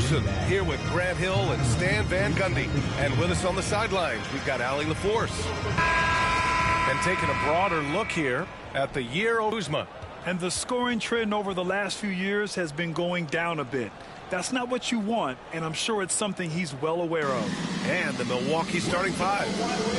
Anderson here with Grant Hill and Stan Van Gundy. And with us on the sidelines, we've got Allie LaForce. And taking a broader look here at the year of Kuzma. And the scoring trend over the last few years has been going down a bit. That's not what you want, and I'm sure it's something he's well aware of. And the Milwaukee starting five.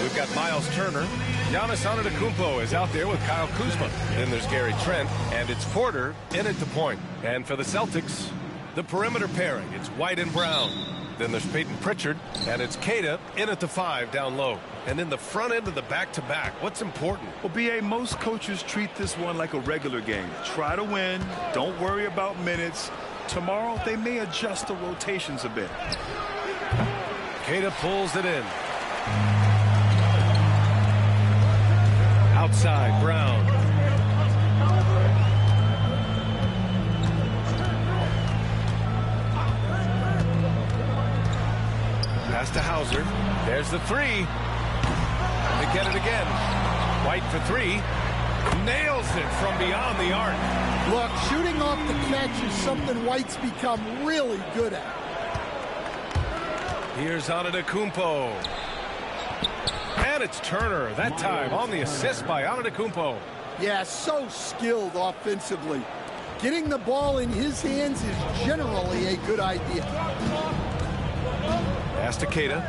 We've got Miles Turner. Giannis Antetokounmpo is out there with Kyle Kuzma. Then there's Gary Trent, and it's Porter in at the point. And for the Celtics, the perimeter pairing, it's White and Brown. Then there's Peyton Pritchard, and it's Queta in at the five down low. And then the front end of the back-to-back. What's important? Well, B.A., most coaches treat this one like a regular game. Try to win. Don't worry about minutes. Tomorrow, they may adjust the rotations a bit. Queta pulls it in. Outside, Brown. Pass to Hauser. There's the three. They get it again. White for three. Nails it from beyond the arc. Look, shooting off the catch is something White's become really good at. Here's Antetokounmpo. And it's Turner that time on the assist by Antetokounmpo. Yeah, so skilled offensively. Getting the ball in his hands is generally a good idea. Pass to Queta.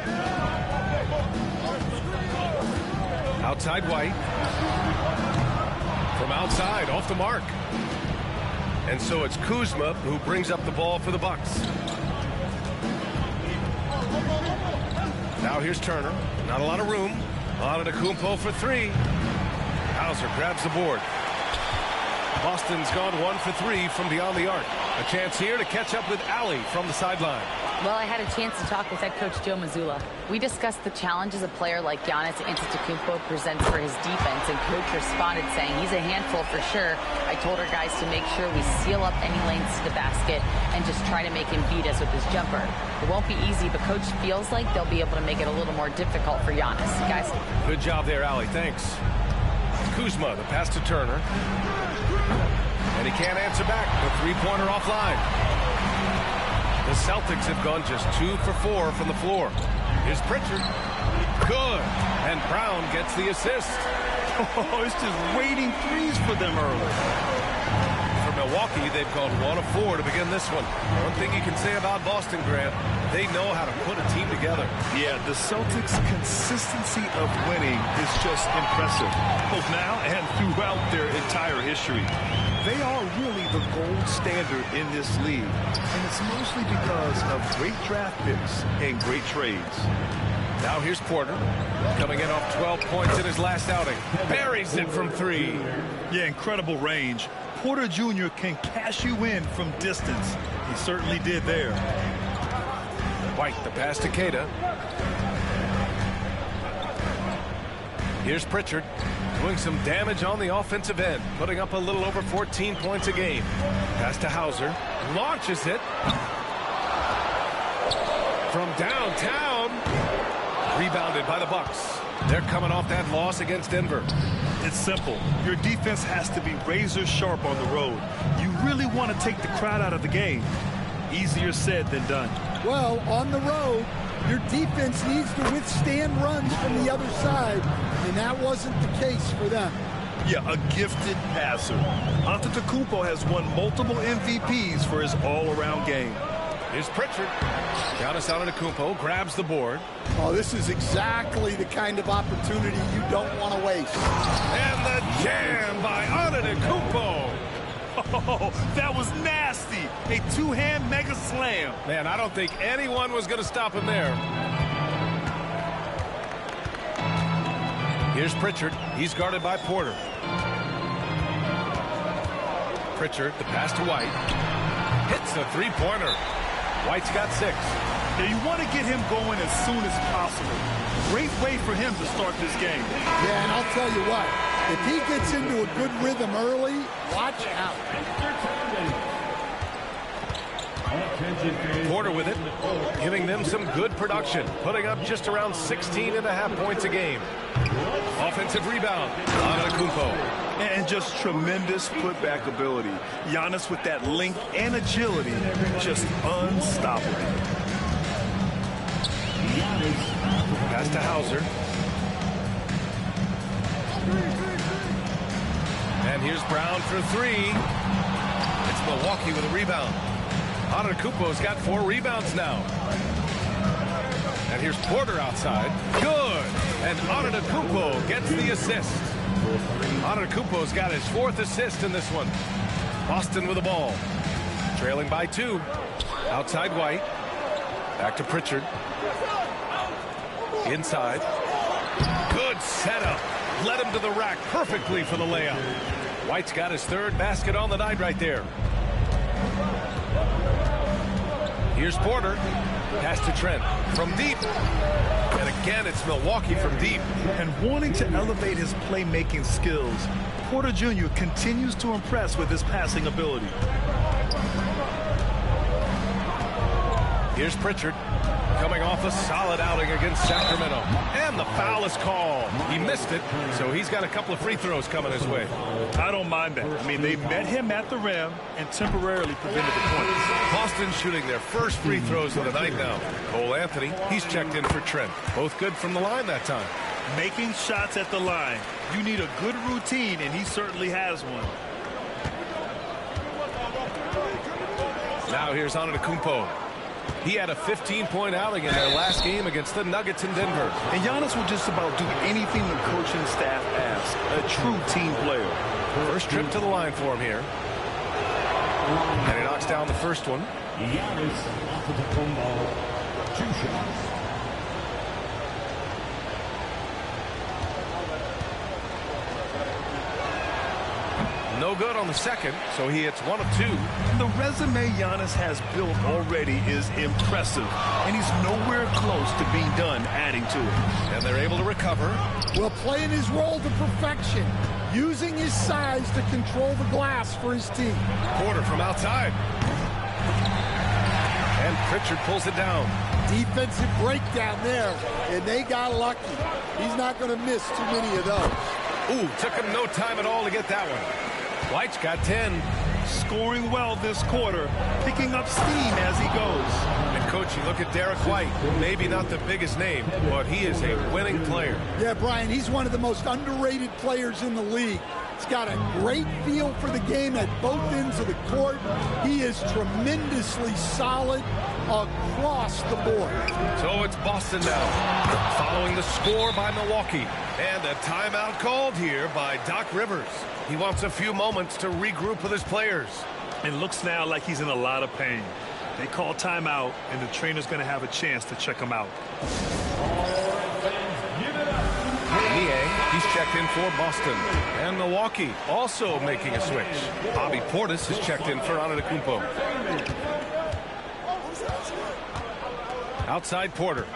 Outside White. From outside, off the mark. And so it's Kuzma who brings up the ball for the Bucks. Now here's Turner. Not a lot of room. Antetokounmpo for three. Hauser grabs the board. Boston's gone 1 for 3 from beyond the arc. A chance here to catch up with Allie from the sideline. Well, I had a chance to talk with head coach Joe Mazzulla. We discussed the challenges a player like Giannis Antetokounmpo presents for his defense, and coach responded saying he's a handful for sure. I told our guys to make sure we seal up any lanes to the basket and just try to make him beat us with his jumper. It won't be easy, but coach feels like they'll be able to make it a little more difficult for Giannis. Guys. Good job there, Allie. Thanks. Kuzma, the pass to Turner. And he can't answer back. The three-pointer offline. The Celtics have gone just 2 for 4 from the floor. Here's Pritchard. Good. And Brown gets the assist. Oh, it's just waiting threes for them early. For Milwaukee, they've gone 1 of 4 to begin this one. One thing you can say about Boston, Grant, they know how to put a team together. Yeah, the Celtics' consistency of winning is just impressive, both now and throughout their entire history. They are really the gold standard in this league, and it's mostly because of great draft picks and great trades. Now here's Porter, coming in off 12 points in his last outing. Buries it from 3. Yeah, incredible range. Porter Jr. can cash you in from distance. He certainly did there. White, the pass to Queta. Here's Pritchard, doing some damage on the offensive end, putting up a little over 14 points a game. Pass to Hauser, launches it from downtown. Rebounded by the Bucks. They're coming off that loss against Denver. It's simple. Your defense has to be razor sharp on the road. You really want to take the crowd out of the game. Easier said than done. Well, on the road, your defense needs to withstand runs from the other side, and that wasn't the case for them. Yeah, a gifted passer. Antetokounmpo has won multiple MVPs for his all-around game. Here's Pritchard. Giannis Antetokounmpo grabs the board. Oh, this is exactly the kind of opportunity you don't want to waste. And the jam by Antetokounmpo. Oh, that was nasty. A two-hand mega slam. Man, I don't think anyone was going to stop him there. Here's Pritchard. He's guarded by Porter. Pritchard, the pass to White. Hits a three-pointer. White's got 6. Yeah, you want to get him going as soon as possible. Great way for him to start this game. Yeah, and I'll tell you what. If he gets into a good rhythm early, watch out. Porter with it, giving them some good production, putting up just around 16.5 points a game. Offensive rebound. Antetokounmpo. And just tremendous putback ability. Giannis with that length and agility, just unstoppable. Pass to Hauser. And here's Brown for three. It's Milwaukee with a rebound. Antetokounmpo's got 4 rebounds now. And here's Porter outside. Good. And Antetokounmpo gets the assist. Antetokounmpo's got his 4th assist in this one. Boston with the ball. Trailing by 2. Outside White. Back to Pritchard. Inside. Good setup. Led him to the rack perfectly for the layup. White's got his 3rd basket on the night right there. Here's Porter. Pass to Trent from deep. And again, it's Milwaukee from deep. And wanting to elevate his playmaking skills, Porter Jr. continues to impress with his passing ability. Here's Pritchard. Coming off a solid outing against Sacramento. And the foul is called. He missed it, so he's got a couple of free throws coming his way. I don't mind that. I mean, they met him at the rim and temporarily prevented the points. Boston shooting their first free throws of the night now. Cole Anthony, he's checked in for Trent. Both good from the line that time. Making shots at the line. You need a good routine, and he certainly has one. Now here's Antetokounmpo. He had a 15-point outing in their last game against the Nuggets in Denver. And Giannis will just about do anything the coaching staff asks. A true team player. First trip to the line for him here. And he knocks down the first one. Giannis Antetokounmpo, 2 shots. No good on the second, so he hits 1 of 2. The resume Giannis has built already is impressive, and he's nowhere close to being done adding to it. And they're able to recover. Well, playing his role to perfection, using his size to control the glass for his team. Porter from outside. And Pritchard pulls it down. Defensive breakdown there, and they got lucky. He's not going to miss too many of those. Ooh, took him no time at all to get that one. White's got 10. Scoring well this quarter, picking up steam as he goes. And, Coach, you look at Derek White, maybe not the biggest name, but he is a winning player. Yeah, Brian, he's one of the most underrated players in the league. He's got a great feel for the game at both ends of the court. He is tremendously solid across the board. So it's Boston now, following the score by Milwaukee. And a timeout called here by Doc Rivers. He wants a few moments to regroup with his players. It looks now like he's in a lot of pain. They call timeout, and the trainer's going to have a chance to check him out. Niang, he's checked in for Boston. And Milwaukee also making a switch. Bobby Portis is checked in for Antetokounmpo. Outside Porter.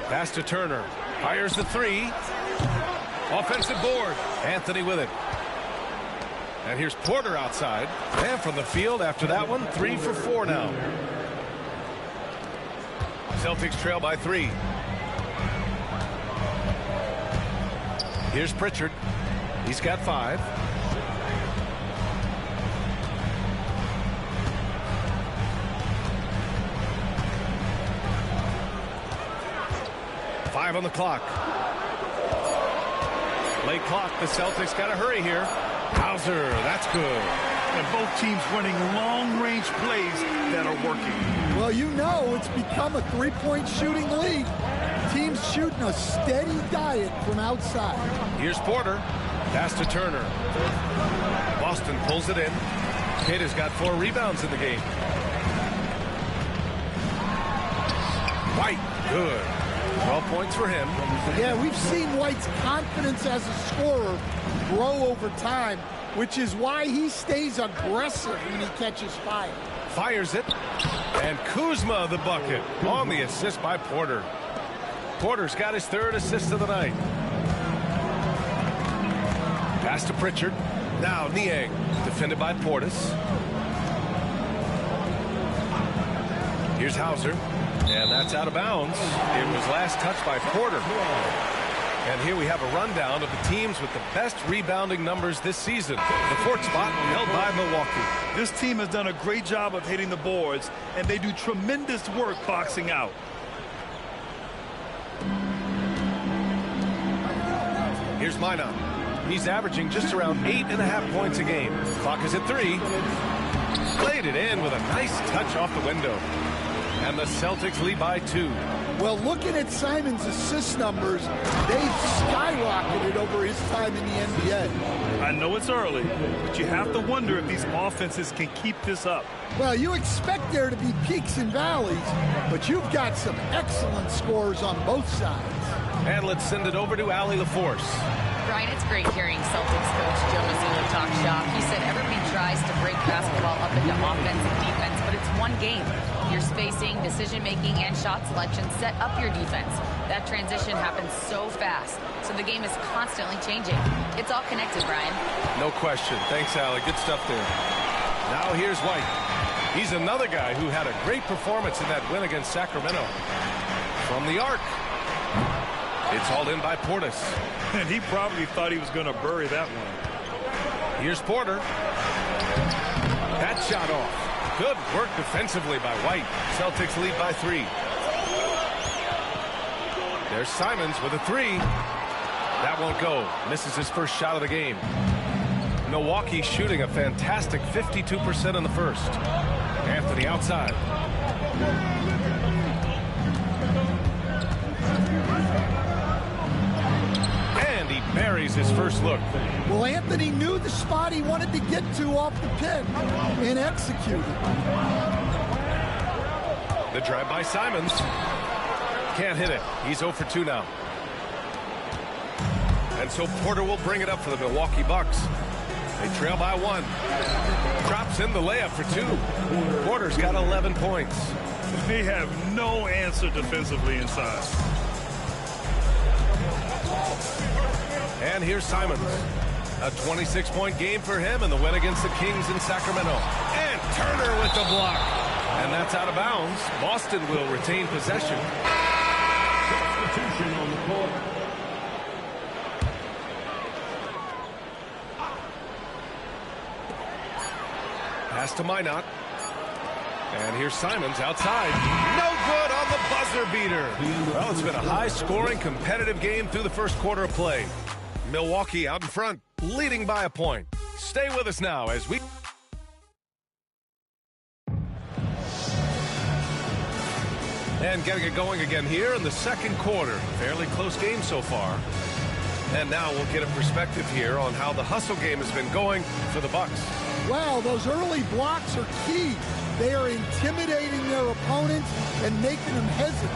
Pass to Turner. Fires the 3. Offensive board. Anthony with it. And here's Porter outside. And from the field after that one, 3 for 4 now. Celtics trail by 3. Here's Pritchard. He's got 5. Five on the clock. Late clock. The Celtics got to hurry here. Hauser, that's good. And both teams running long-range plays that are working. Well, you know it's become a three-point shooting league. Teams shooting a steady diet from outside. Here's Porter. Pass to Turner. Boston pulls it in. Kidd has got 4 rebounds in the game. White, good. 12 points for him. Yeah, we've seen White's confidence as a scorer grow over time, which is why he stays aggressive when he catches fire. Fires it. And Kuzma the bucket on the assist by Porter. Porter's got his 3rd assist of the night. Pass to Pritchard. Now Niang, defended by Portis. Here's Hauser. And that's out of bounds. It was last touched by Porter. And here we have a rundown of the teams with the best rebounding numbers this season. The fourth spot held by Milwaukee. This team has done a great job of hitting the boards, and they do tremendous work boxing out. Here's Minot. He's averaging just around 8.5 points a game. Clock is at 3. Played it in with a nice touch off the window. And the Celtics lead by 2. Well, looking at Simon's assist numbers, they've skyrocketed over his time in the NBA. I know it's early, but you have to wonder if these offenses can keep this up. Well, you expect there to be peaks and valleys, but you've got some excellent scores on both sides. And let's send it over to Allie LaForce. Brian, it's great hearing Celtics coach Joe Mazzulla talk shop. He said everybody tries to break basketball up into offense and defense, but it's one game. Your spacing, decision-making, and shot selection set up your defense. That transition happens so fast, so the game is constantly changing. It's all connected, Brian. No question. Thanks, Allie. Good stuff there. Now here's White. He's another guy who had a great performance in that win against Sacramento. From the arc. It's hauled in by Portis. And he probably thought he was going to bury that one. Here's Porter. That shot off. Good work defensively by White. Celtics lead by 3. There's Simons with a 3. That won't go. Misses his first shot of the game. Milwaukee shooting a fantastic 52% in the first. Anthony outside. Buries his first look. Well, Anthony knew the spot he wanted to get to off the pin and executed. The drive by Simons. Can't hit it. He's 0 for 2 now. And so Porter will bring it up for the Milwaukee Bucks. They trail by 1. Drops in the layup for 2. Porter's got 11 points. They have no answer defensively inside. And here's Simons. A 26-point game for him in the win against the Kings in Sacramento. And Turner with the block. And that's out of bounds. Boston will retain possession. Substitution on the court. Pass to Minot. And here's Simons outside. No good on the buzzer beater. Well, it's been a high-scoring, competitive game through the first quarter of play. Milwaukee out in front, leading by a point. Stay with us now as we... And getting it going again here in the second quarter. Fairly close game so far. And now we'll get a perspective here on how the hustle game has been going for the Bucks. Wow, those early blocks are key. They are intimidating their opponents and making them hesitant.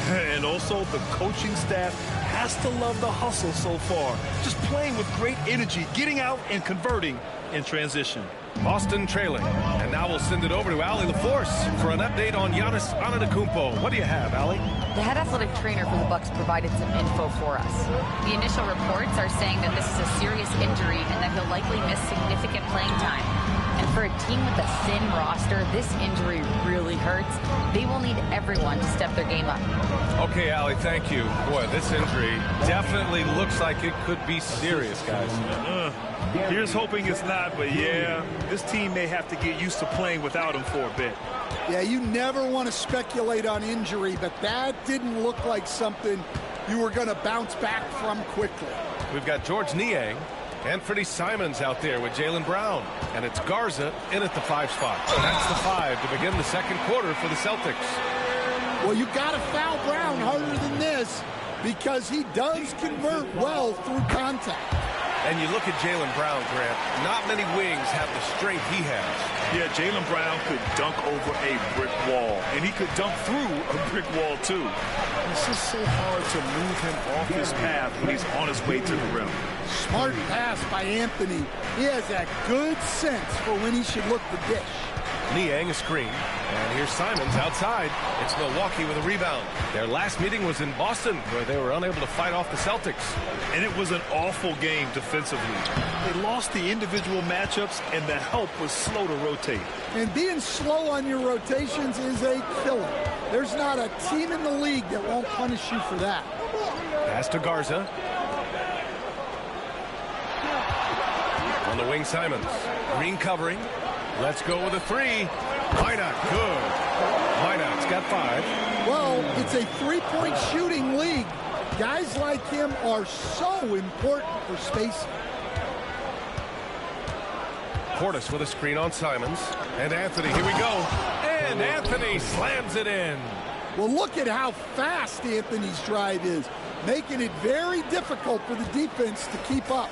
And also the coaching staff has to love the hustle so far. Just playing with great energy, getting out and converting in transition. Boston trailing. And now we'll send it over to Allie LaForce for an update on Giannis Antetokounmpo. What do you have, Allie? The head athletic trainer for the Bucks provided some info for us. The initial reports are saying that this is a serious injury and that he'll likely miss significant playing time. And for a team with a thin roster, this injury really hurts. They will need everyone to step their game up. Okay, Allie, thank you. Boy, this injury definitely looks like it could be serious, guys. Here's hoping it's not, but yeah, this team may have to get used to playing without him for a bit. Yeah, you never want to speculate on injury, but that didn't look like something you were going to bounce back from quickly. We've got George Niang and Freddie Simons out there with Jaylen Brown. And it's Garza in at the 5 spot. That's the 5 to begin the second quarter for the Celtics. Well, you got to foul Brown harder than this because he does convert well through contact. And you look at Jaylen Brown, Grant, not many wings have the strength he has. Yeah, Jaylen Brown could dunk over a brick wall, and he could dunk through a brick wall, too. It's just so hard to move him off his path when he's on his way to the rim. Smart pass by Anthony. He has that good sense for when he should look the dish. Niang a screen. And here's Simons outside. It's Milwaukee with a rebound. Their last meeting was in Boston, where they were unable to fight off the Celtics. And it was an awful game defensively. They lost the individual matchups, and the help was slow to rotate. And being slow on your rotations is a killer. There's not a team in the league that won't punish you for that. Pass to Garza. On the wing, Simons. Green covering. Let's go with a three. Minot, good. Minot's got 5. Well, it's a three-point shooting league. Guys like him are so important for spacing. Portis with a screen on Simons. And Anthony, here we go. And Anthony slams it in. Well, look at how fast Anthony's drive is, making it very difficult for the defense to keep up.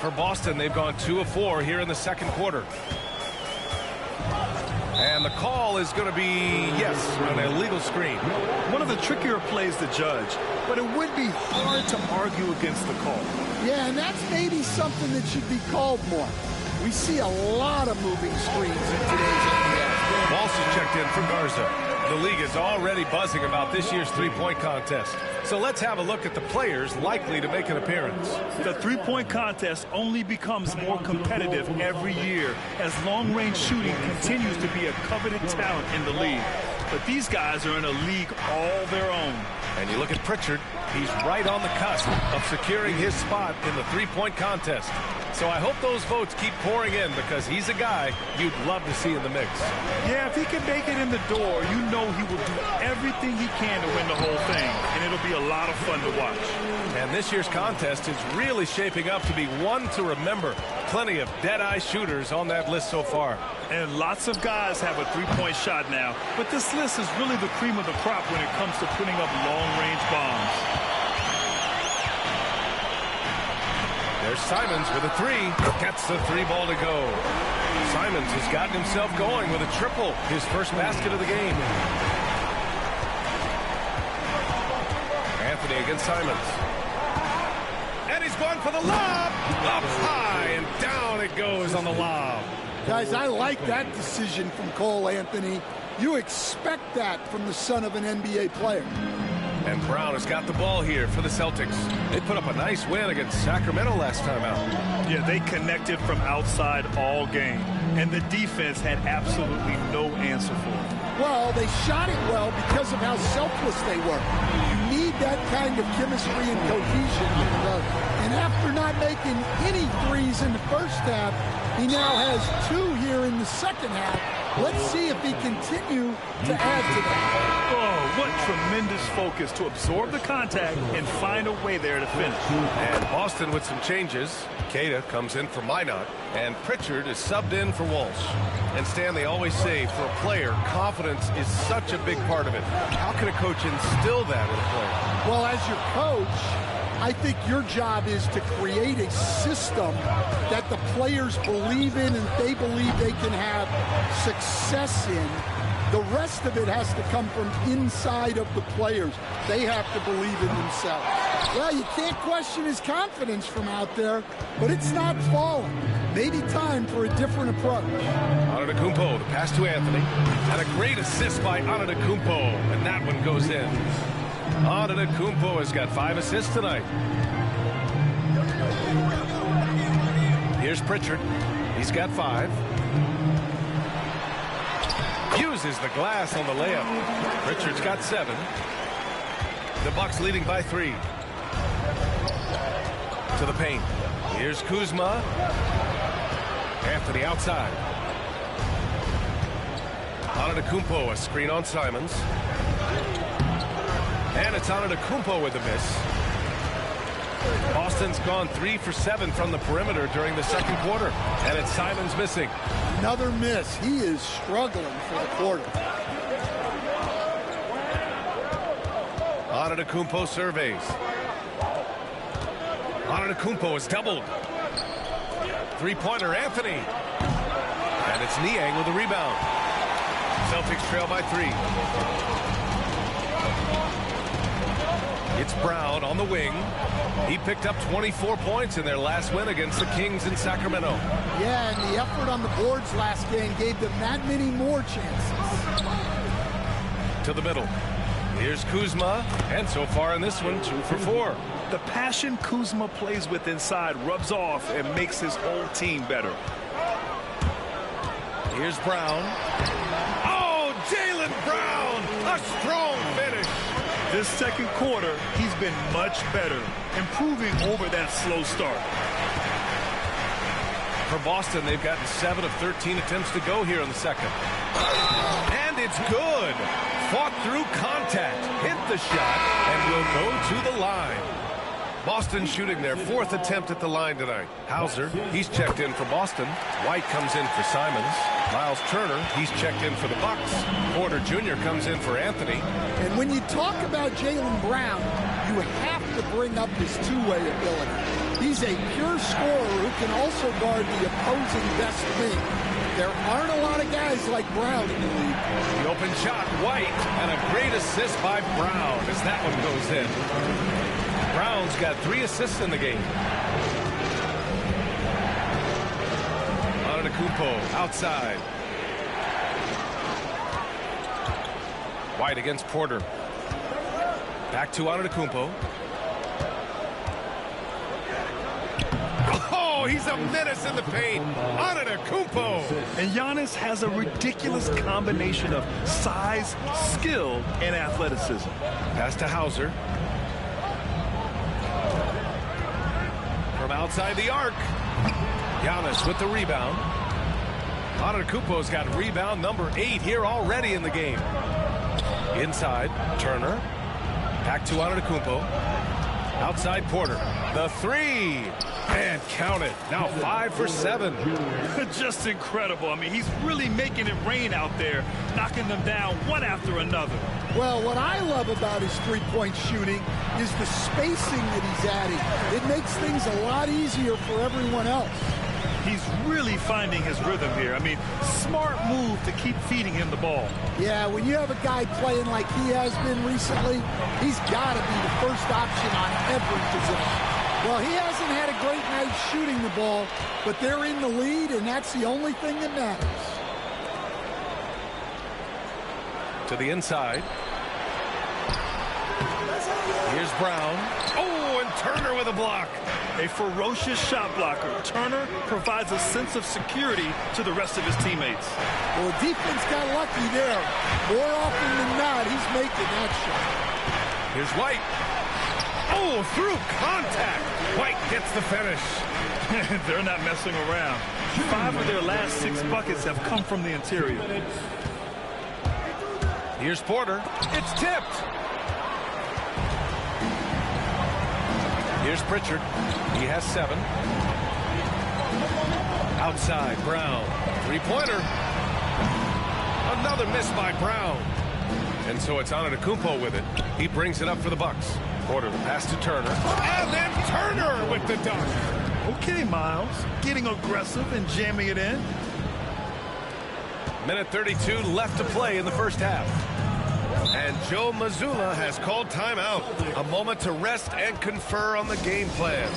For Boston, they've gone 2 of 4 here in the second quarter. And the call is going to be, yes, an illegal screen. One of the trickier plays to judge, but it would be hard to argue against the call. Yeah, and that's maybe something that should be called more. We see a lot of moving screens in today's NBA. Walsh is checked in for Garza. The league is already buzzing about this year's three-point contest. So let's have a look at the players likely to make an appearance. The three-point contest only becomes more competitive every year as long-range shooting continues to be a coveted talent in the league. But these guys are in a league all their own. And you look at Pritchard, he's right on the cusp of securing his spot in the three-point contest. So I hope those votes keep pouring in because he's a guy you'd love to see in the mix. Yeah, if he can make it in the door, you know he will do everything he can to win the whole thing. And it'll be a lot of fun to watch. And this year's contest is really shaping up to be one to remember. Plenty of dead-eye shooters on that list so far. And lots of guys have a three-point shot now. But this list is really the cream of the crop when it comes to putting up long-range bombs. There's Simons with a three. Gets the three ball to go. Simons has gotten himself going with a triple. His first basket of the game. Anthony against Simons. And he's going for the lob. Up high and down it goes on the lob. Guys, I like that decision from Cole Anthony. You expect that from the son of an NBA player. And Brown has got the ball here for the Celtics. They put up a nice win against Sacramento last time out. Yeah, they connected from outside all game. And the defense had absolutely no answer for it. Well, they shot it well because of how selfless they were. You need that kind of chemistry and cohesion. And after not making any threes in the first half, he now has 2 here in the second half. Let's see if he continue to add to that. Oh, what tremendous focus to absorb the contact and find a way there to finish. And Boston with some changes. Queta comes in for Minot, and Pritchard is subbed in for Walsh. And Stan, they always say for a player, confidence is such a big part of it. How can a coach instill that in a player? Well, as your coach, I think your job is to create a system that the players believe in and they believe they can have success in. The rest of it has to come from inside of the players. They have to believe in themselves. Well, you can't question his confidence from out there, but it's not falling. Maybe time for a different approach. Antetokounmpo, the pass to Anthony. And a great assist by Antetokounmpo, and that one goes in. Antetokounmpo has got 5 assists tonight. Here's Pritchard. He's got 5. Uses the glass on the layup. Pritchard's got 7. The Bucks leading by 3. To the paint. Here's Kuzma. Anthony outside. Antetokounmpo, a screen on Simons. And it's Antetokounmpo with a miss. Boston's gone 3 for 7 from the perimeter during the second quarter. And it's Simons missing. Another miss. He is struggling for the quarter. Antetokounmpo surveys. Antetokounmpo is doubled. Three-pointer, Anthony. And it's Niang with the rebound. Celtics trail by 3. It's Brown on the wing. He picked up 24 points in their last win against the Kings in Sacramento. Yeah, and the effort on the boards last game gave them that many more chances. To the middle. Here's Kuzma, and so far in this one, 2 for 4. The passion Kuzma plays with inside rubs off and makes his whole team better. Here's Brown. Oh, Jaylen Brown! A strong finish. This second quarter, he's been much better, improving over that slow start. For Boston, they've gotten 7 of 13 attempts to go here in the second. And it's good. Fought through contact, hit the shot, and will go to the line. Boston shooting their 4th attempt at the line tonight. Hauser, he's checked in for Boston. White comes in for Simons. Miles Turner, he's checked in for the Bucks. Porter Jr. comes in for Anthony. And when you talk about Jaylen Brown, you have to bring up his two-way ability. He's a pure scorer who can also guard the opposing best wing. There aren't a lot of guys like Brown in the league. The open shot, White, and a great assist by Brown as that one goes in. Brown's got 3 assists in the game. Antetokounmpo outside. White against Porter. Back to Antetokounmpo. Oh, he's a menace in the paint. Antetokounmpo. And Giannis has a ridiculous combination of size, skill, and athleticism. Pass to Hauser. From outside the arc. Giannis with the rebound. Antetokounmpo's got rebound number 8 here already in the game. Inside, Turner. Back to Antetokounmpo. Outside Porter. The 3. And count it. Now 5 for 7. Just incredible. I mean, he's really making it rain out there, knocking them down one after another. Well, what I love about his three-point shooting is the spacing that he's adding. It makes things a lot easier for everyone else. He's really finding his rhythm here. I mean, smart move to keep feeding him the ball. Yeah, when you have a guy playing like he has been recently, he's got to be the first option on every possession. Well, he hasn't had a great night shooting the ball, but they're in the lead, and that's the only thing that matters. To the inside. Here's Brown. Oh, and Turner with a block. A ferocious shot blocker. Turner provides a sense of security to the rest of his teammates. Well, the defense got lucky there. More often than not, he's making that shot. Here's White. Oh, through contact. White gets the finish. They're not messing around. 5 of their last 6 buckets have come from the interior. Here's Porter. It's tipped. Here's Pritchard. He has 7. Outside, Brown. 3-pointer. Another miss by Brown. And so it's Antetokounmpo with it. He brings it up for the Bucks. Porter, the pass to Turner. And then Turner with the dunk. Okay, Miles. Getting aggressive and jamming it in. Minute 32 left to play in the first half. And Joe Mazzulla has called timeout. A moment to rest and confer on the game plan.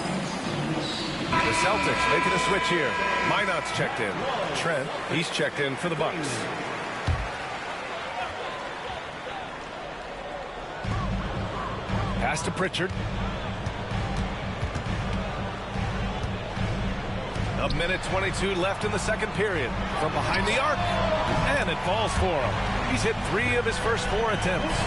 The Celtics making a switch here. Minot's checked in. Trent, he's checked in for the Bucks. Pass to Pritchard. A minute 22 left in the second period. From behind the arc. And it falls for him. He's hit 3 of his first 4 attempts.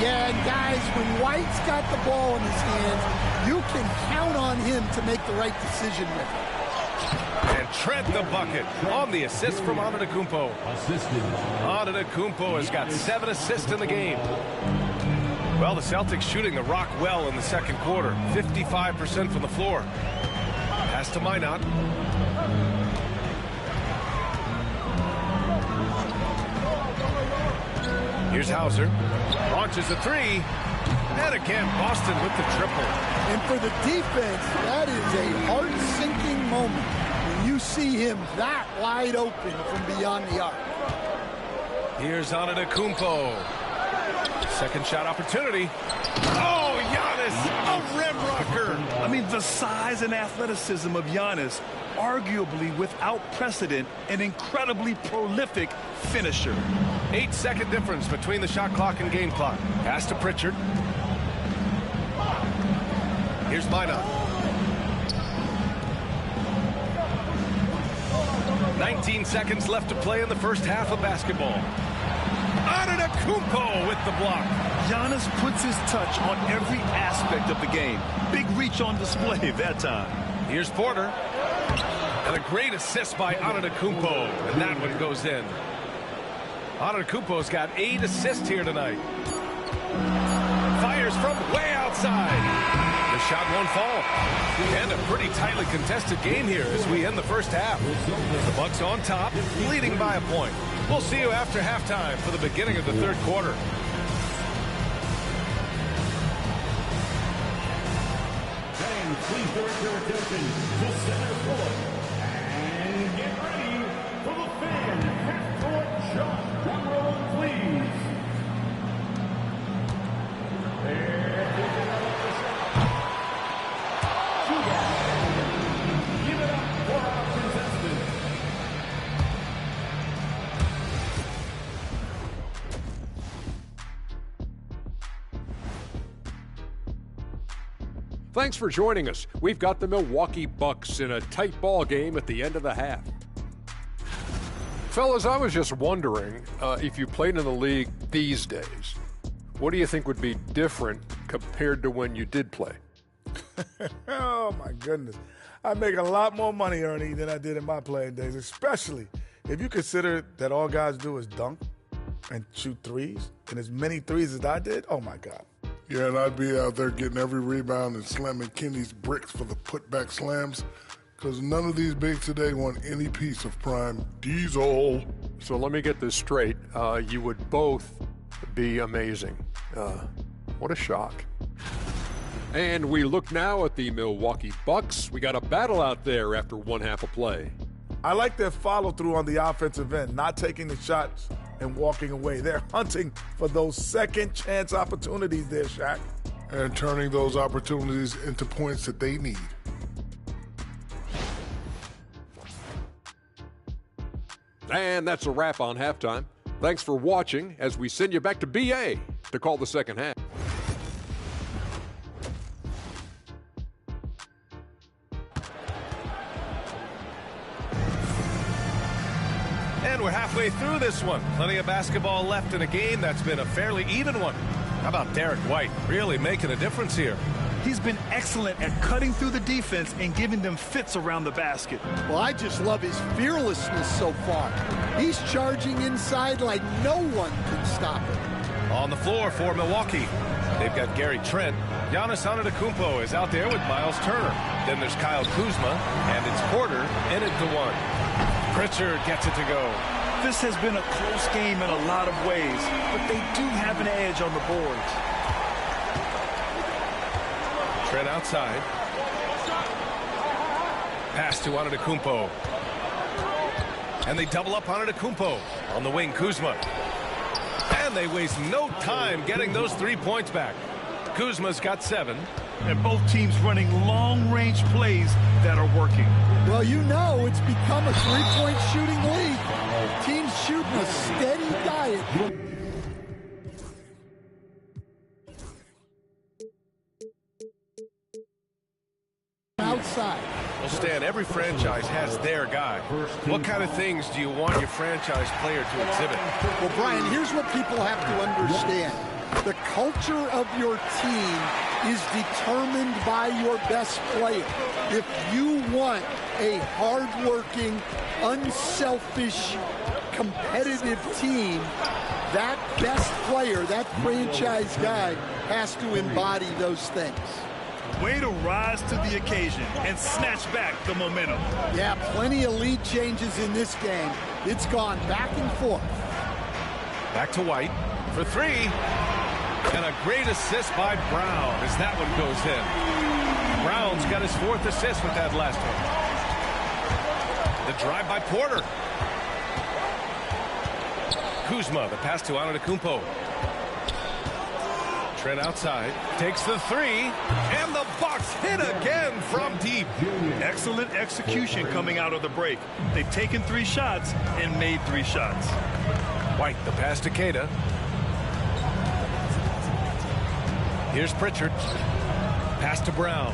Yeah, and guys, when White's got the ball in his hands, you can count on him to make the right decision with it. And Trent the bucket on the assist from Antetokounmpo. Antetokounmpo has got 7 assists in the game. Well, the Celtics shooting the rock well in the second quarter. 55% from the floor. Pass to Minot. Here's Hauser. Launches a 3. And again, Boston with the triple. And for the defense, that is a heart-sinking moment when you see him that wide open from beyond the arc. Here's Antetokounmpo. Second shot opportunity. Oh, Giannis, a rim rocker. I mean, the size and athleticism of Giannis, arguably without precedent, an incredibly prolific finisher. 8-second difference between the shot clock and game clock. Pass to Pritchard. Here's Minot. 19 seconds left to play in the first half of basketball. Antetokounmpo Antetokounmpo with the block. Giannis puts his touch on every aspect of the game. Big reach on display that time. Here's Porter. And a great assist by Antetokounmpo. And that one goes in. Antetokounmpo's got 8 assists here tonight. Fires from way outside. The shot won't fall. And a pretty tightly contested game here as we end the first half. The Bucks on top, leading by a point. We'll see you after halftime for the beginning of the third quarter. Fans, please direct your attention to center court. And get ready for the fan half-court shot. Drum roll, please. They're picking up the shot. Give it up for our contestants. Thanks for joining us. We've got the Milwaukee Bucks in a tight ball game at the end of the half. Fellas, I was just wondering if you played in the league these days, what do you think would be different compared to when you did play? Oh, my goodness. I make a lot more money, Ernie, than I did in my playing days, especially if you consider that all guys do is dunk and shoot threes, and as many threes as I did, oh, my God. Yeah, and I'd be out there getting every rebound and slamming Kenny's bricks for the putback slams, because none of these bigs today want any piece of prime diesel. So let me get this straight. You would both be amazing. What a shock. And we look now at the Milwaukee Bucks. We got a battle out there after one half of play. I like their follow-through on the offensive end, not taking the shots and walking away. They're hunting for those second-chance opportunities there, Shaq. And turning those opportunities into points that they need. And that's a wrap on halftime. Thanks for watching as we send you back to BA to call the second half. And we're halfway through this one. Plenty of basketball left in a game that's been a fairly even one. How about Derek White really making a difference here? He's been excellent at cutting through the defense and giving them fits around the basket. Well, I just love his fearlessness so far. He's charging inside like no one can stop him. On the floor for Milwaukee, they've got Gary Trent. Giannis Antetokounmpo is out there with Miles Turner. Then there's Kyle Kuzma, and it's Porter in it to one. Pritchard gets it to go. This has been a close game in a lot of ways, but they do have an edge on the boards. Trent outside. Pass to Antetokounmpo. And they double up Antetokounmpo. On the wing, Kuzma. And they waste no time getting those 3 points back. Kuzma's got 7. And both teams running long-range plays that are working. Well, you know it's become a three-point shooting league. Teams shooting a steady diet. Outside. Well, Stan, every franchise has their guy. What kind of things do you want your franchise player to exhibit? Well, Brian, here's what people have to understand. The culture of your team is determined by your best player. If you want a hard-working, unselfish, competitive team, that best player, that franchise guy, has to embody those things. Way to rise to the occasion and snatch back the momentum. Yeah, plenty of lead changes in this game. It's gone back and forth. Back to White for 3. And a great assist by Brown as that one goes in. Brown's got his 4th assist with that last one. The drive by Porter. Kuzma, the pass to Antetokounmpo. Trent outside, takes the 3, and the Bucks hit again from deep. Excellent execution coming out of the break. They've taken 3 shots and made 3 shots. White, the pass to Queta. Here's Pritchard. Pass to Brown.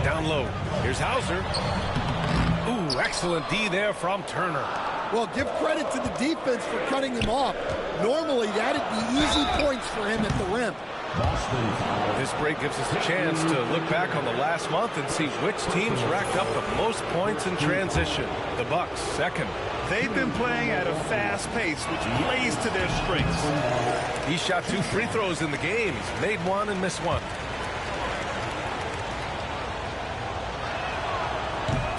Down low. Here's Hauser. Ooh, excellent D there from Turner. Well, give credit to the defense for cutting him off. Normally, that'd be easy points for him at the rim. This break gives us a chance to look back on the last month and see which teams racked up the most points in transition. The Bucks, second. They've been playing at a fast pace, which plays to their strengths. He shot 2 free throws in the game. He's made 1 and missed 1.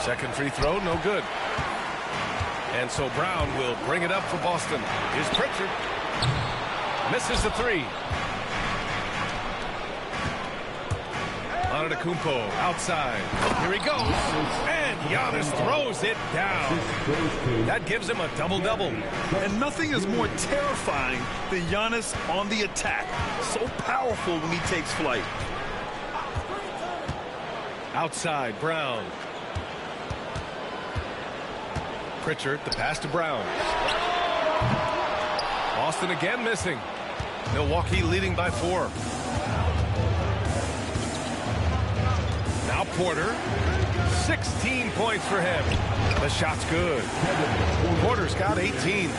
Second free throw, no good. And so Brown will bring it up for Boston. Here's Pritchard. Misses the 3. Antetokounmpo outside. Here he goes. And Giannis throws it down. That gives him a double-double. And nothing is more terrifying than Giannis on the attack. So powerful when he takes flight. Outside, Brown. Pritchard, the pass to Brown. Boston again missing. Milwaukee leading by 4. Now Porter, 16 points for him. The shot's good. Porter's got 18.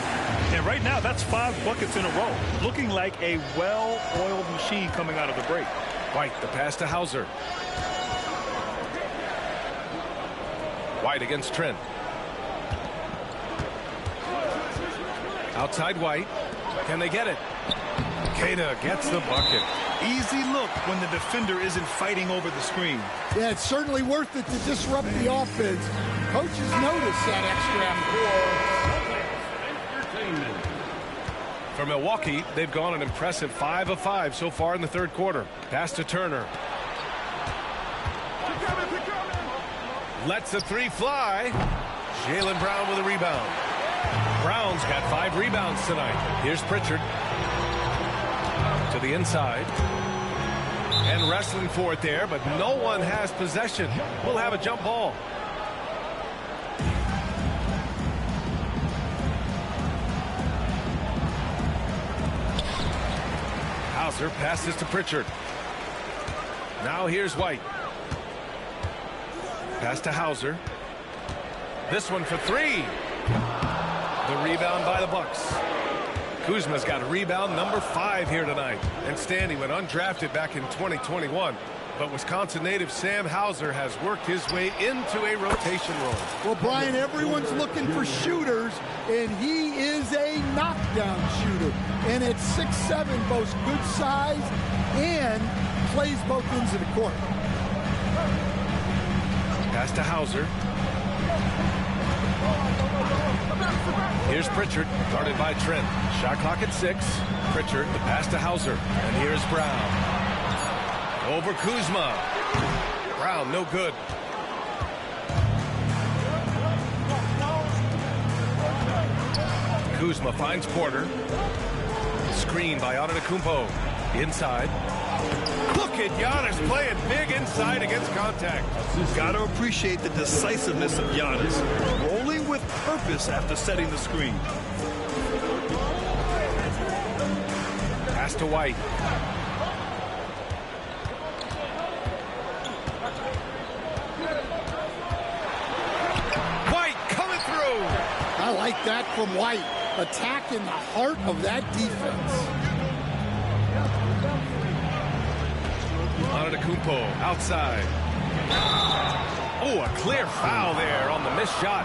And right now, that's 5 buckets in a row. Looking like a well-oiled machine coming out of the break. White, the pass to Hauser. White against Trent. Outside White. Can they get it? Queta gets the bucket. Easy look when the defender isn't fighting over the screen. Yeah, it's certainly worth it to disrupt the offense. Coaches notice that extra. For Milwaukee, they've gone an impressive 5 of 5 so far in the third quarter. Pass to Turner. Lets the 3 fly. Jaylen Brown with a rebound. Brown's got 5 rebounds tonight. Here's Pritchard. To the inside. And wrestling for it there, but no one has possession. We'll have a jump ball. Hauser passes to Pritchard. Now here's White. Pass to Hauser. This one for 3. The rebound by the Bucks. Kuzma's got a rebound number 5 here tonight. And Stan, he went undrafted back in 2021. But Wisconsin native Sam Hauser has worked his way into a rotation role. Well, Brian, everyone's looking for shooters, and he is a knockdown shooter. And at 6'7", boasts good size and plays both ends of the court. Pass to Hauser. Here's Pritchard, guarded by Trent. Shot clock at 6. Pritchard, the pass to Hauser. And here's Brown. Over Kuzma. Brown, no good. Kuzma finds Porter. Screen by Antetokounmpo. Inside. Look at Giannis playing big inside against contact. Got to appreciate the decisiveness of Giannis. Rolling with purpose after setting the screen. Pass to White. White coming through. I like that from White. Attacking the heart of that defense. Antetokounmpo outside. Oh, a clear foul there on the missed shot.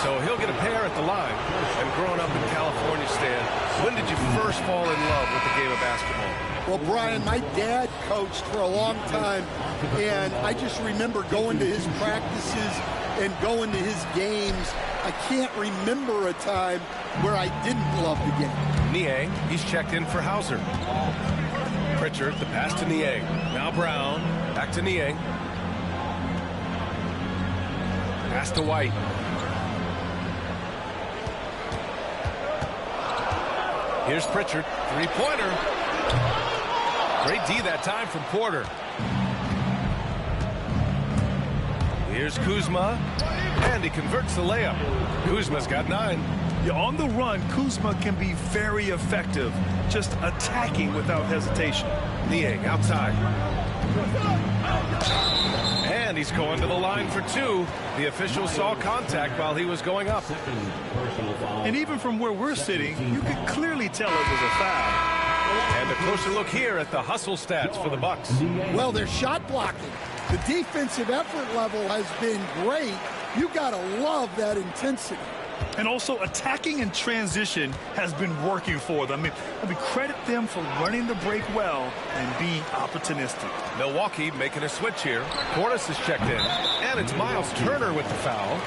So he'll get a pair at the line. And growing up in California, Stan, when did you first fall in love with the game of basketball? Well, Brian, my dad coached for a long time, and I just remember going to his practices and going to his games. I can't remember a time where I didn't love the game. Niang, he's checked in for Hauser. Pritchard, the pass to Niang. Now Brown, back to Niang. Pass to White. Here's Pritchard, 3-pointer. Great D that time from Porter. Here's Kuzma, and he converts the layup. Kuzma's got 9. Yeah, on the run, Kuzma can be very effective, just attacking without hesitation. Niang outside. And And he's going to the line for 2. The official saw contact while he was going up. And even from where we're sitting, you can clearly tell it was a foul. And a closer look here at the hustle stats for the Bucks. Well, they're shot blocking. The defensive effort level has been great. You got to love that intensity. And also attacking in transition has been working for them. I mean, credit them for running the break well and being opportunistic. Milwaukee making a switch here. Portis is checked in. And it's Miles Turner with the foul.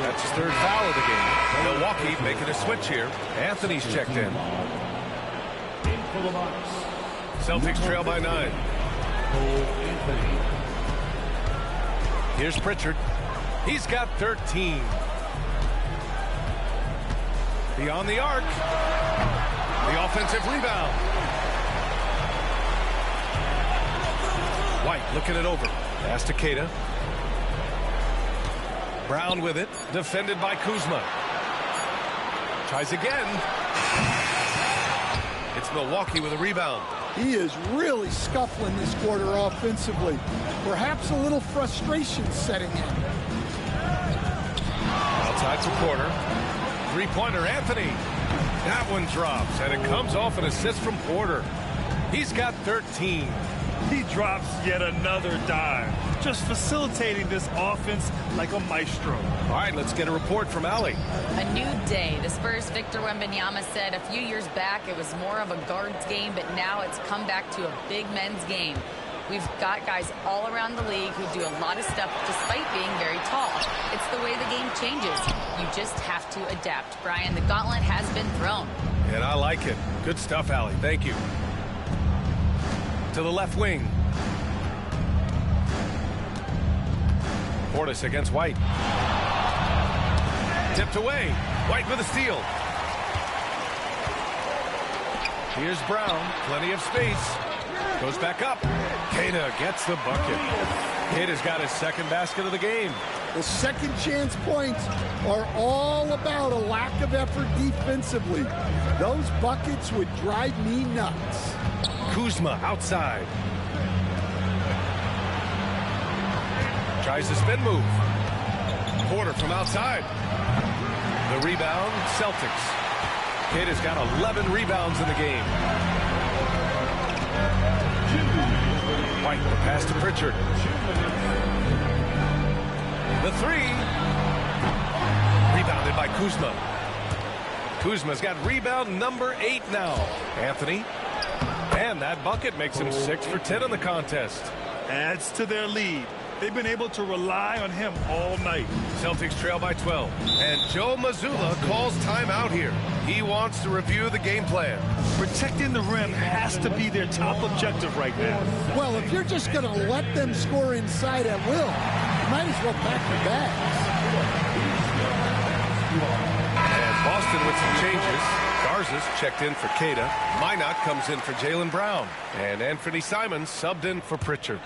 That's his 3rd foul of the game. Milwaukee making a switch here. Anthony's checked in. Celtics trail by 9. Here's Pritchard. He's got 13. Beyond the arc. The offensive rebound. White looking it over. Pass to Queta. Brown with it. Defended by Kuzma. Tries again. It's Milwaukee with a rebound. He is really scuffling this quarter offensively. Perhaps a little frustration setting in. Outside to Porter. Three-pointer, Anthony. That one drops, and it comes off an assist from Porter. He's got 13. He drops yet another dime, just facilitating this offense like a maestro. All right, let's get a report from Allie. A new day. The Spurs' Victor Wembanyama said a few years back it was more of a guards game, but now it's come back to a big men's game. We've got guys all around the league who do a lot of stuff despite being very tall. It's the way the game changes. You just have to adapt. Brian, the gauntlet has been thrown. And I like it. Good stuff, Allie. Thank you. To the left wing. Portis against White. Tipped away. White with a steal. Here's Brown. Plenty of space. Goes back up. Queta gets the bucket. Queta's got his 2nd basket of the game. The second chance points are all about a lack of effort defensively. Those buckets would drive me nuts. Kuzma outside. Tries the spin move. Porter from outside. The rebound, Celtics. Queta's got 11 rebounds in the game. White, the pass to Pritchard. The 3. Rebounded by Kuzma. Kuzma's got rebound number 8 now. Anthony. And that bucket makes him 6 for 10 in the contest. Adds to their lead. They've been able to rely on him all night. Celtics trail by 12. And Joe Mazzulla calls timeout here. He wants to review the game plan. Protecting the rim has to be their top objective right now. Well, if you're just going to let them score inside at will, you might as well pack your bags. And Boston with some changes. Garza's checked in for Queta. Minot comes in for Jaylen Brown. And Anthony Simons subbed in for Pritchard.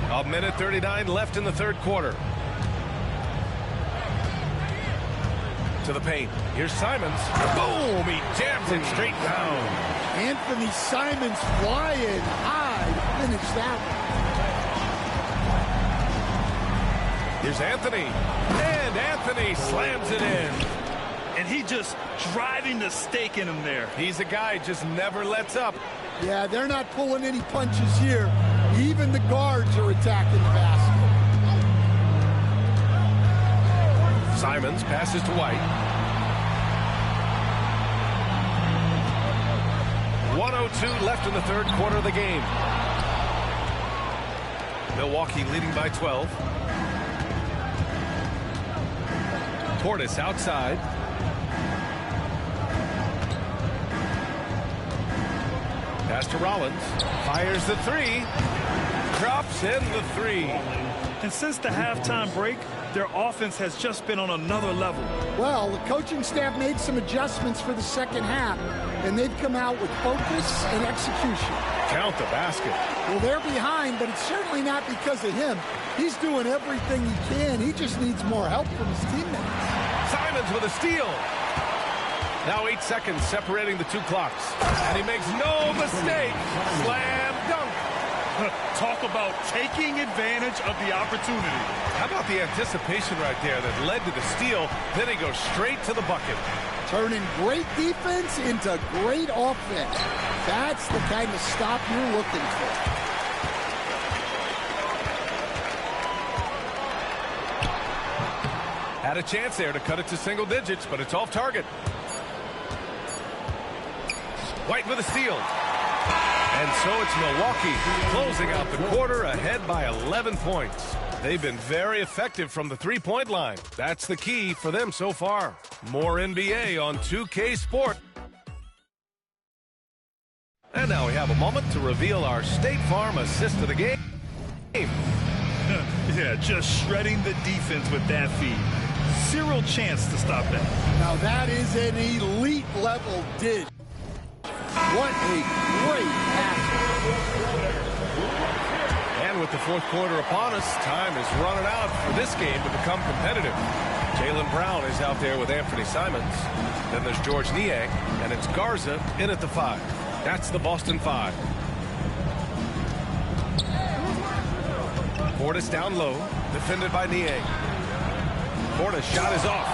A minute 39 left in the 3rd quarter. To the paint. Here's Simons. Boom! He jams it straight down. Anthony Simons flying high to finish that one. Here's Anthony. And Anthony slams it in. And he just driving the stake in him there. He's a guy just never lets up. Yeah, they're not pulling any punches here. Even the guards are attacking the basket. Simons passes to White. 1:02 left in the 3rd quarter of the game. Milwaukee leading by 12. Portis outside. Pass to Rollins. Fires the 3. Drops in the 3. And since the halftime break, their offense has just been on another level. Well, the coaching staff made some adjustments for the second half, and they've come out with focus and execution. Count the basket. Well, they're behind, but it's certainly not because of him. He's doing everything he can. He just needs more help from his teammates. Simons with a steal. Now 8 seconds separating the 2 clocks. And he makes no mistake. Slam Talk about taking advantage of the opportunity. How about the anticipation right there that led to the steal? Then he goes straight to the bucket. Turning great defense into great offense. That's the kind of stop you're looking for. Had a chance there to cut it to single digits, but it's off target. White with a steal. And so it's Milwaukee closing out the quarter ahead by 11 points. They've been very effective from the three-point line. That's the key for them so far. More NBA on 2K Sport. And now we have a moment to reveal our State Farm assist of the game. Yeah, just shredding the defense with that feed. Zero chance to stop that. Now that is an elite level dig. What a great pass. And with the fourth quarter upon us, time is running out for this game to become competitive. Jaylen Brown is out there with Anthony Simons. Then there's George Niang, and it's Garza in at the 5. That's the Boston 5. Portis down low, defended by Niang. Portis shot is off.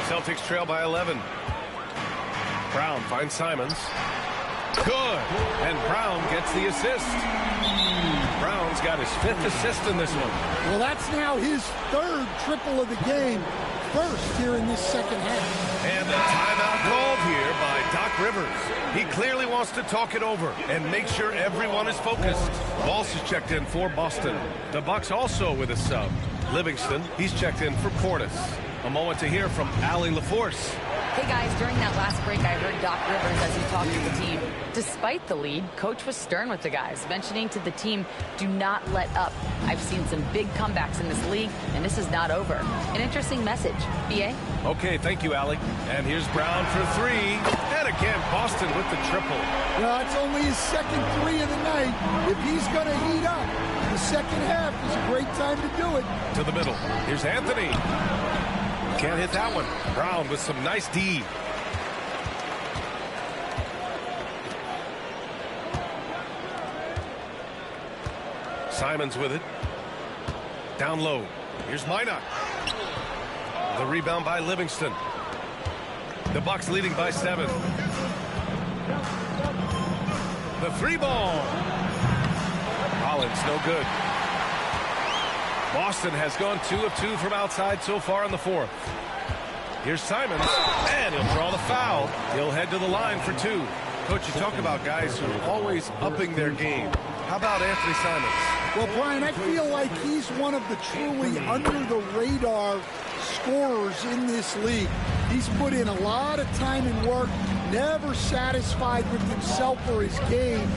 Celtics trail by 11. Brown finds Simons. Good. And Brown gets the assist. Brown's got his 5th assist in this one. Well, that's now his 3rd triple of the game. First here in this second half. And a timeout called here by Doc Rivers. He clearly wants to talk it over and make sure everyone is focused. Walsh is checked in for Boston. The Bucks also with a sub. Livingston, he's checked in for Portis. A moment to hear from Allie LaForce. Hey guys, during that last break, I heard Doc Rivers as he talked to the team. Despite the lead, Coach was stern with the guys, mentioning to the team, do not let up. I've seen some big comebacks in this league, and this is not over. An interesting message. B.A.? Okay, thank you, Allie. And here's Brown for 3. And again, Boston with the triple. Well, it's only his second 3 of the night. If he's going to heat up, the second half is a great time to do it. To the middle. Here's Anthony. Can't hit that one. Brown with some nice D. Simons with it. Down low. Here's Minot. The rebound by Livingston. The Bucks leading by 7. The 3 ball. Rollins no good. Boston has gone 2 of 2 from outside so far in the 4th. Here's Simons, and he'll draw the foul. He'll head to the line for 2. Coach, you talk about guys who are always upping their game. How about Anthony Simons? Well, Brian, I feel like he's one of the truly under-the-radar scorers in this league. He's put in a lot of time and work, never satisfied with himself or his game,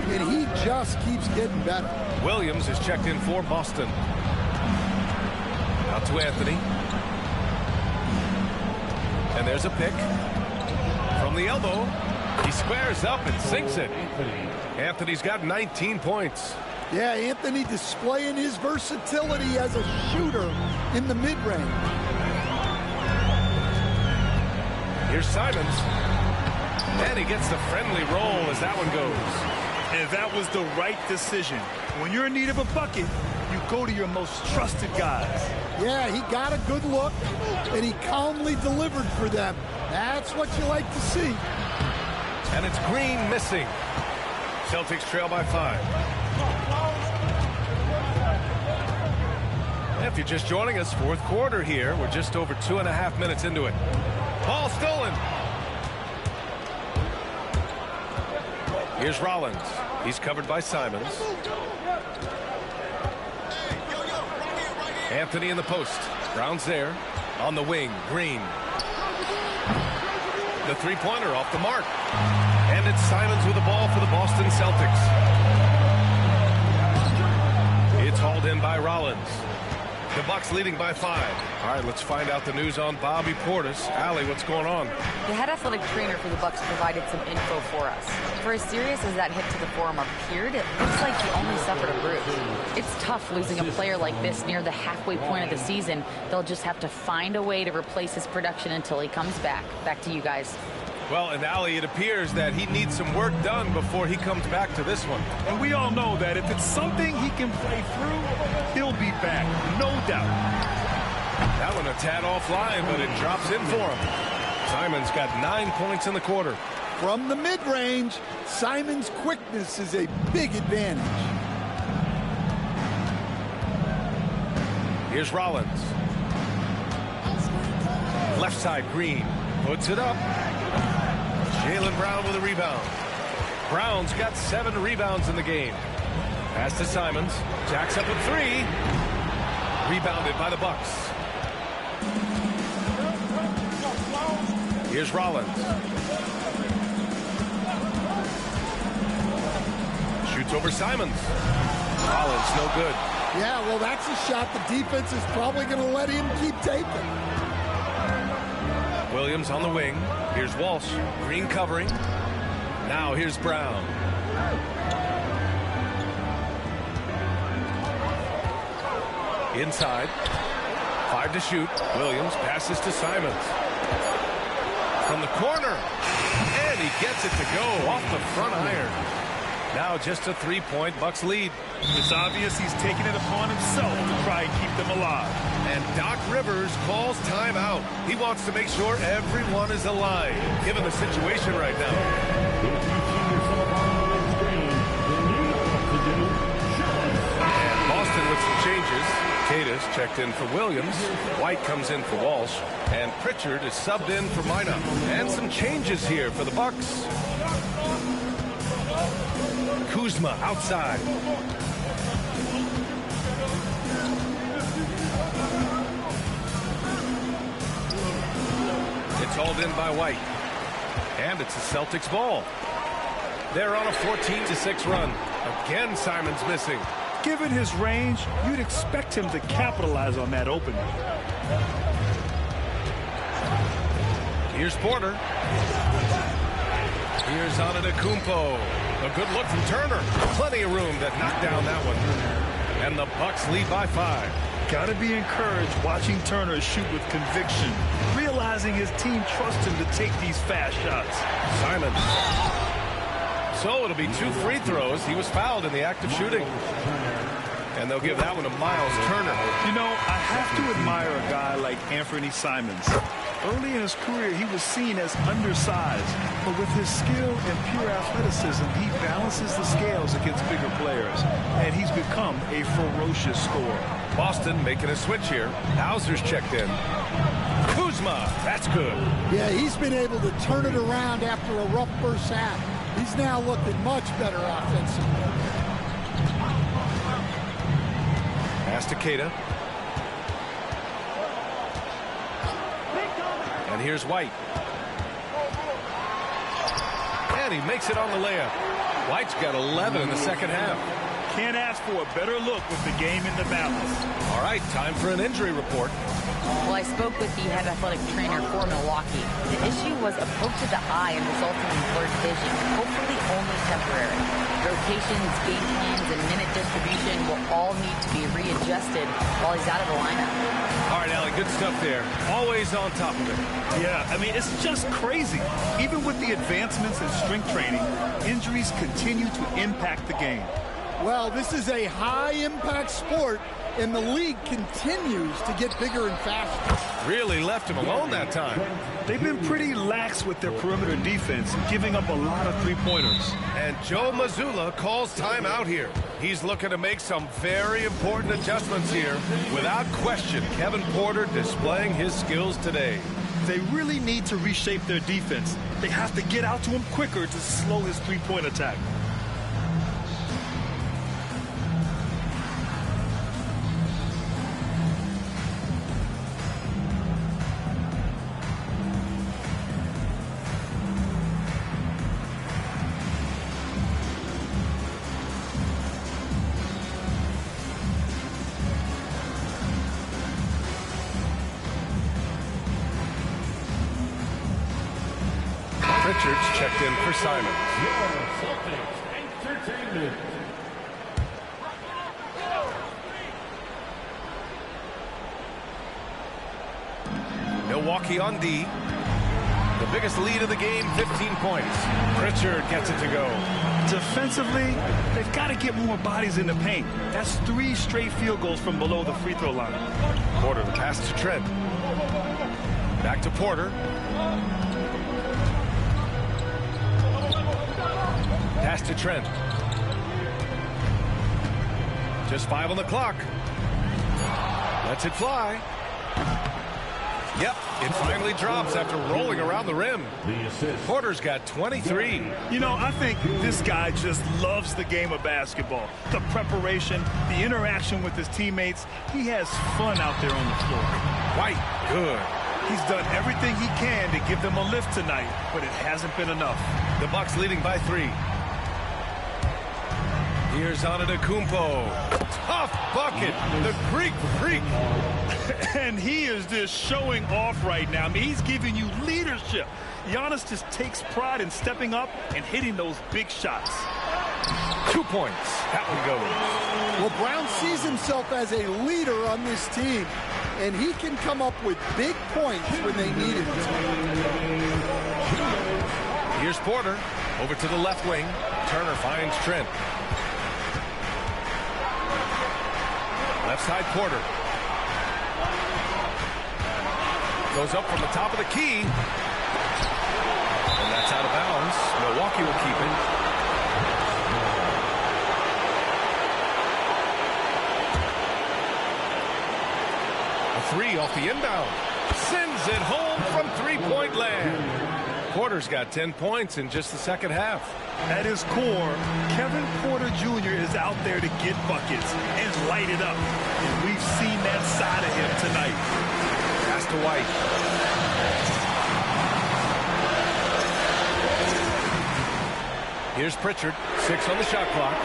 and he just keeps getting better. Williams is checked in for Boston. Out to Anthony. And there's a pick. From the elbow. He squares up and sinks it. Anthony's got 19 points. Yeah, Anthony displaying his versatility as a shooter in the mid-range. Here's Simons. And he gets the friendly roll as that one goes. And that was the right decision. When you're in need of a bucket, you go to your most trusted guys. Yeah, he got a good look, and he calmly delivered for them. That's what you like to see. And it's Green missing. Celtics trail by 5. If you're just joining us, 4th quarter here. We're just over 2.5 minutes into it. Ball stolen. Here's Rollins. He's covered by Simons. Anthony in the post. Brown's there. On the wing, Green. The three-pointer off the mark. And it's Simons with the ball for the Boston Celtics. It's hauled in by Rollins. The Bucks leading by 5. All right, let's find out the news on Bobby Portis. Allie, what's going on? The head athletic trainer for the Bucks provided some info for us. For as serious as that hit to the forearm appeared, it looks like he only suffered a bruise. It's tough losing a player like this near the halfway point of the season. They'll just have to find a way to replace his production until he comes back. Back to you guys. Well, and Ali, it appears that he needs some work done before he comes back to this one. And we all know that if it's something he can play through, he'll be back, no doubt. That one a tad offline, but it drops in for him. Simons got 9 points in the quarter. From the mid-range, Simons' quickness is a big advantage. Here's Rollins. Left side, Green. Puts it up. Jaylen Brown with a rebound. Brown's got 7 rebounds in the game. Pass to Simons. Jacks up with 3. Rebounded by the Bucks. Here's Rollins. Shoots over Simons. Rollins, no good. Yeah, well, that's a shot the defense is probably going to let him keep taking. Williams on the wing. Here's Walsh. Green covering. Now here's Brown. Inside. 5 to shoot. Williams passes to Simons. From the corner. And he gets it to go off the front iron. Now just a 3-point Bucks lead. It's obvious he's taking it upon himself to try and keep them alive. And Doc Rivers calls timeout. He wants to make sure everyone is alive, given the situation right now. And Boston with some changes. Cadis checked in for Williams. White comes in for Walsh. And Pritchard is subbed in for Mina. And some changes here for the Bucks. Kuzma outside. It's hauled in by White. And it's the Celtics ball. They're on a 14-6 run. Again, Simons missing. Given his range, you'd expect him to capitalize on that opening. Here's Porter. Here's Antetokounmpo. A good look from Turner. Plenty of room to knock down that one. And the Bucks lead by 5. Gotta be encouraged watching Turner shoot with conviction, realizing his team trusts him to take these fast shots. Simons. So it'll be 2 free throws. He was fouled in the act of shooting. And they'll give that one to Miles Turner. You know, I have to admire a guy like Anthony Simons. Early in his career, he was seen as undersized, but with his skill and pure athleticism, he balances the scales against bigger players, and he's become a ferocious scorer. Boston making a switch here. Hauser's checked in. Kuzma, that's good. Yeah, he's been able to turn it around after a rough first half. He's now looking much better offensively. Pass to Keita. And here's White. And he makes it on the layup. White's got 11 in the second half. Can't ask for a better look with the game in the balance. All right, time for an injury report. Well, I spoke with the head athletic trainer for Milwaukee. The issue was a poke to the eye and resulting in blurred vision, hopefully only temporary. Rotations, game plans, and minute distribution will all need to be readjusted while he's out of the lineup. All right, Allie, good stuff there. Always on top of it. Yeah, I mean, it's just crazy. Even with the advancements in strength training, injuries continue to impact the game. Well, this is a high-impact sport, and the league continues to get bigger and faster. Really left him alone that time. They've been pretty lax with their perimeter defense, giving up a lot of three-pointers. And Joe Mazzulla calls timeout here. He's looking to make some very important adjustments here. Without question, Kevin Porter displaying his skills today. They really need to reshape their defense. They have to get out to him quicker to slow his three-point attack. Richards checked in for Simons. Celtics Entertainment. Milwaukee on D. The biggest lead of the game, 15 points. Pritchard gets it to go. Defensively, they've got to get more bodies in the paint. That's 3 straight field goals from below the free throw line. Porter, the pass to Trent. Back to Porter. Pass to Trent. Just 5 on the clock. Lets it fly. Yep, it finally drops after rolling around the rim. Porter's got 23. You know, I think this guy just loves the game of basketball. The preparation, the interaction with his teammates. He has fun out there on the floor. White, good. He's done everything he can to give them a lift tonight, but it hasn't been enough. The Bucks leading by 3. Here's Antetokounmpo. Tough bucket. The Greek freak. And he is just showing off right now. I mean, he's giving you leadership. Giannis just takes pride in stepping up and hitting those big shots. 2 points. That one goes. Well, Brown sees himself as a leader on this team, and he can come up with big points when they need him to. Here's Porter. Over to the left wing. Turner finds Trent. Left side Porter. Goes up from the top of the key. And that's out of bounds. Milwaukee will keep it. A 3 off the inbound. Sends it home from three-point land. Porter's got 10 points in just the second half. At his core, Kevin Porter Jr. is out there to get buckets and light it up. And we've seen that side of him tonight. Pass to White. Here's Pritchard. 6 on the shot clock.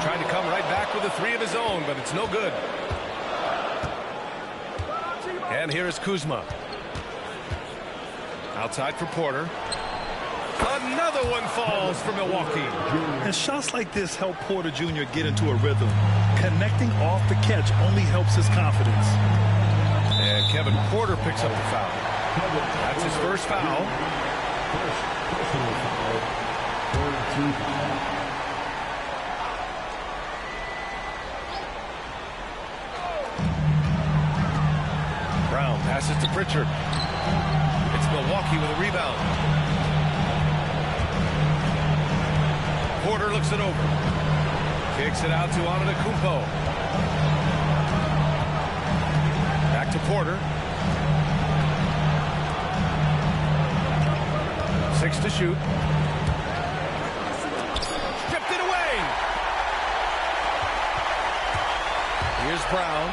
Trying to come right back with a 3 of his own, but it's no good. And here is Kuzma. Outside for Porter. Another one falls for Milwaukee. And shots like this help Porter Jr. get into a rhythm. Connecting off the catch only helps his confidence. And Kevin Porter picks up the foul. That's his first foul. Brown passes to Pritchard. It's Milwaukee with a rebound. Porter looks it over. Kicks it out to Antetokounmpo. Back to Porter. 6 to shoot. Stripped it away. Here's Brown.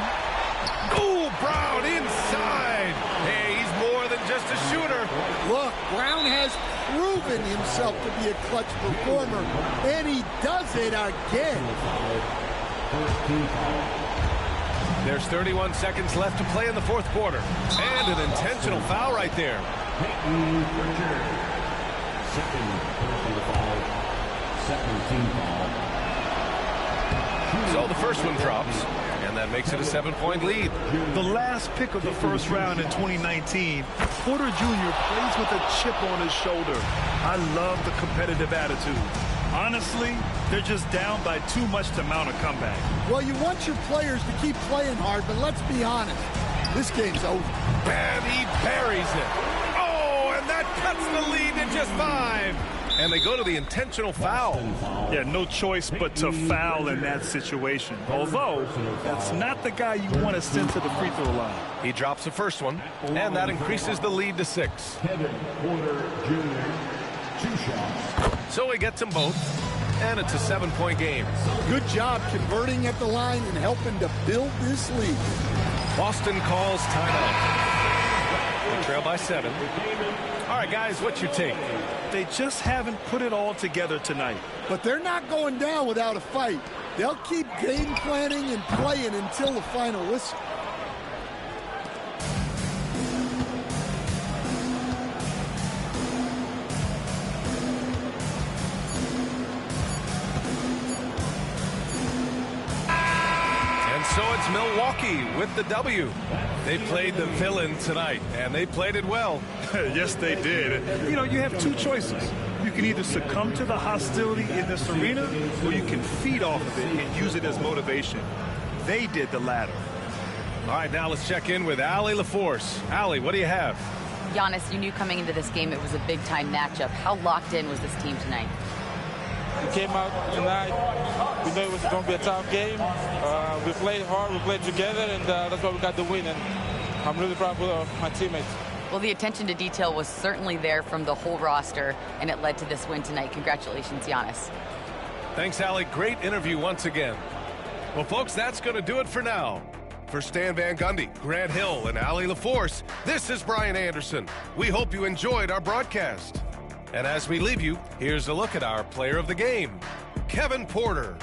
Oh, Brown inside. Hey, he's more than just a shooter. Look, Brown has proven himself to be a clutch performer, and he does it again. There's 31 seconds left to play in the fourth quarter. And an intentional foul right there. So the first one drops, and that makes it a 7-point lead. The last pick of the first round in 2019, Porter Jr. plays with a chip on his shoulder. I love the competitive attitude. Honestly, they're just down by too much to mount a comeback. Well, you want your players to keep playing hard, but let's be honest. This game's over. And he buries it. Oh, and that cuts the lead to just 5. And they go to the intentional foul. Yeah, no choice but to foul in that situation. Although, that's not the guy you want to send to the free throw line. He drops the first one, and that increases the lead to 6. Kevin Porter Jr. 2 shots. So he gets them both, and it's a 7-point game. Good job converting at the line and helping to build this lead. Boston calls timeout. They trail by 7. All right, guys, what's your take? They just haven't put it all together tonight. But they're not going down without a fight. They'll keep game planning and playing until the final whistle. So it's Milwaukee with the W. They played the villain tonight, and they played it well. Yes, they did. You know, you have two choices. You can either succumb to the hostility in this arena, or you can feed off of it and use it as motivation. They did the latter. All right, now let's check in with Allie LaForce. Allie, what do you have? Giannis, you knew coming into this game it was a big-time matchup. How locked in was this team tonight? We came out tonight. We knew it was going to be a tough game. We played hard. We played together, and that's why we got the win. And I'm really proud of my teammates. Well, the attention to detail was certainly there from the whole roster, and it led to this win tonight. Congratulations, Giannis. Thanks, Allie. Great interview once again. Well, folks, that's going to do it for now. For Stan Van Gundy, Grant Hill, and Allie LaForce, this is Brian Anderson. We hope you enjoyed our broadcast. And as we leave you, here's a look at our player of the game, Kevin Porter.